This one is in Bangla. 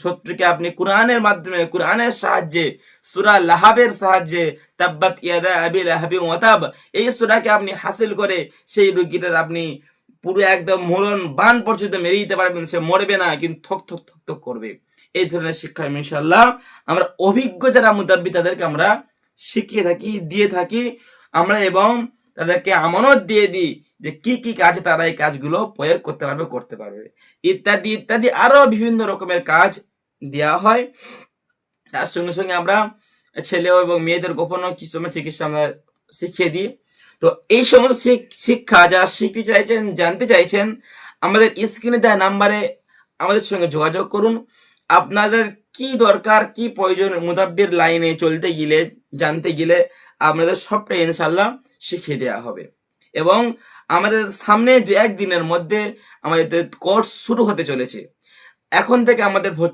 শত্রুকে আপনি কোরআনের মাধ্যমে, কোরআনের সাহায্যে, সূরা লাহাবের সাহায্যে, তাব্বাত ইয়াদা আবি লাহাবি ওয়া তাব, এই সূরাকে আপনি হাসিল করে সেই রোগীটার আপনি পুরো একদম মরণ বান পর্যন্ত মেরে দিতে পারবেন। সে মরবে না, কিন্তু থক থক থক থক করবে। এই ধরনের শিক্ষা ইনশাআল্লাহ আমরা অভিজ্ঞ যারা মুতাব্বি তাদেরকে আমরা শিখিয়ে থাকি, দিয়ে থাকি আমরা, এবং তাদেরকে আমানত দিয়ে দিই যে কি কি কাজে তারা এই কাজগুলো প্রয়োগ করতে পারবে ইত্যাদি ইত্যাদি আরো বিভিন্ন রকমের কাজ দেওয়া হয়। তার সঙ্গে সঙ্গে আমরা ছেলে এবং মেয়েদের গোপন কিছু চিকিৎসা আমরা শিখিয়ে দিই। তো এই সমস্ত শিক্ষা যারা শিখতে চাইছেন, জানতে চাইছেন, আমাদের স্ক্রিনে দেওয়া নাম্বারে আমাদের সঙ্গে যোগাযোগ করুন। আপনাদের কি দরকার, কি প্রয়োজন মুদাব্বির লাইনে চলতে গেলে, জানতে গেলে আপনাদের সবটাই ইনশাআল্লাহ শিখিয়ে দেওয়া হবে। এবং আমাদের সামনে 2-1 দিনের মধ্যে আমাদের কোর্স শুরু হতে চলেছে। এখন থেকে আমাদের